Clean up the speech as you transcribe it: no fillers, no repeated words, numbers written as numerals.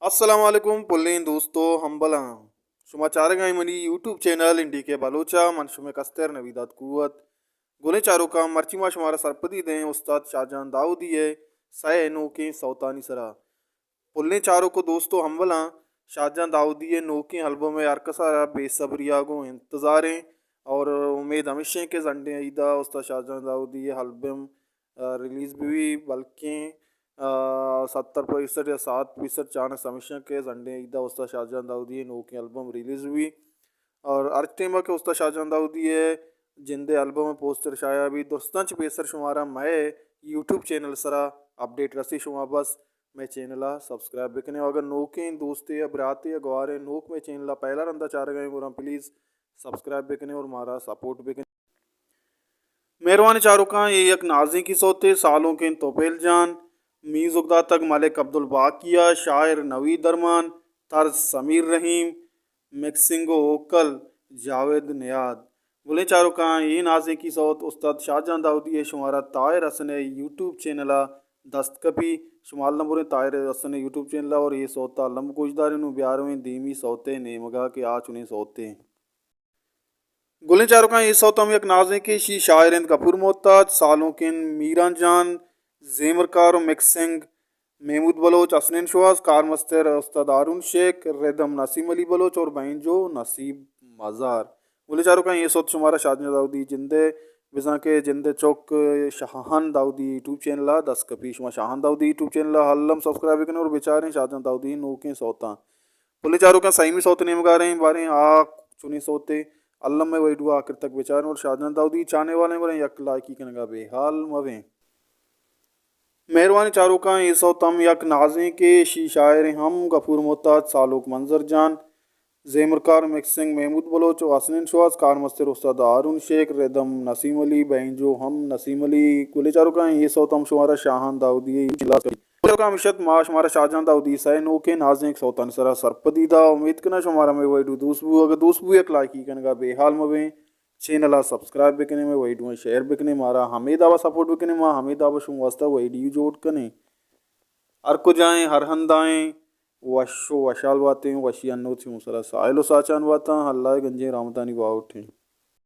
अस्सलाम वालेकुम पुल्लिन दोस्तों हम्बला शुमा चारगाई मनी यूट्यूब चैनल इंडी के बलोचा मन शुमे कस्तर नवीदात कुवत गुने चारों का मर्चिमा शुमारा सरपदी दें उस्ताद शाहजहां दाऊदी है सै नो के सौतानी सरा पुल्ले चारों को दोस्तों हम्बला शाहजहां दाऊदी है नो के हल्बों में अरकसा बेसब्रिया को इंतज़ार हैं और उम्मीद हमेशा के जंडे ईदा उस्ताद शाहजहां दाऊदी है हल्बम रिलीज़ भी हुई बल्कि 70% या 7% चांस हमेशा के संडे ईदा उस्ताद शाहजहां दाऊदी नो की एल्बम रिलीज़ हुई और अर्ज टेमा के उस्ताद शाहजहां दाऊदी है जिंदे एल्बम में पोस्टर शाया भी दोस्तंच बेसर शुमारा मैं यूट्यूब चैनल सरा अपडेट रसी शुमा बस मैं चैनल सब्सक्राइब बिकने अगर नोके दोस्ते या बराते या गवारे नोक में चैनल पहला रंदा चार गए गुरा प्लीज़ सब्सक्राइब बिकने और मारा सपोर्ट बिकने मेहरबानी चारों का ये एक नाजी की सोते सालों के तोपेल जान मीज़ुगदा तक मलिक अब्दुल बाकिया शायर नवीद दरमान तर्ज समीर रहीम मिक्सिंगो ओकल जावेद नियाद बोले चारों का ये नाजे की सौत उस्ताद शाहजहां दाऊदी शुमारा तायर हसन यूट्यूब चैनल दस्तकपी शुमाल number Tayir Hasan YouTube channel और ये सौता लंब गुजदार ब्यारवें धीमी सौते नेमगा के आज उन्हें सौते गुले चारों का ये सौतम एक नाजे के शी शायरन कपूर मोहताज सालों के मीरान जान जेमरकार mixing Mahmood Bloch Hasnain Shawaz car मस्तर उस्ताद हारून शेख रेदम नसीम अली बलोच और जो नसीब मज़ार गुले चारों का ये सौत शुमारा शाहजहां दाऊदी जिंदे बिजा के जिंदे चौक शाहन दाऊदी यूट्यूब चैनल दस कपी शुमा शाहन दाऊदी यूट्यूब चैनल हल्लम सब्सक्राइब करने और बेचारे शाहजहां दाऊदी नोके सौता गुले चारों का सही में सौत नहीं मगा रहे हैं बारे आ चुनी सौते अल्लम में वही दुआ आखिर तक बेचारे और शाहजहां दाऊदी चाहने वाले बने यक लायकी कनगा बेहाल मवें मेहरबानी चारों का ये सौतम यक नाजे के शी शायर हम गफूर मोहताज सालुक मंजर जान जेमरकार mixing Mahmood Bloch वासनिन Shawaz car मस्तर उस्ताद हारून शेख रेदम नसीम अली जो हम नसीम अली कुले चारों का ये सौतम शुमारा शाहन दाऊदी का मिशत माश हमारा शाहजहां दाऊदी सै नो के नाजे सौतन सरा सरपदीदा उम्मीद करना शुमारा में वही दूसबू अगर दूसबू एक लायकी कनगा बेहाल मवें चैनल सब्सक्राइब बिकने में वही डूँ शेयर बिकने मारा हमेदावा सपोर्ट बिकने माँ हमेदावा शुम वास्ता वही डी जोड़ कने हर को जाएं हर हंदाएं वशो वशाल वाते वशी अन्नो थी मुसरा साइलो साचान वाता हल्ला गंजे रामतानी वाउठे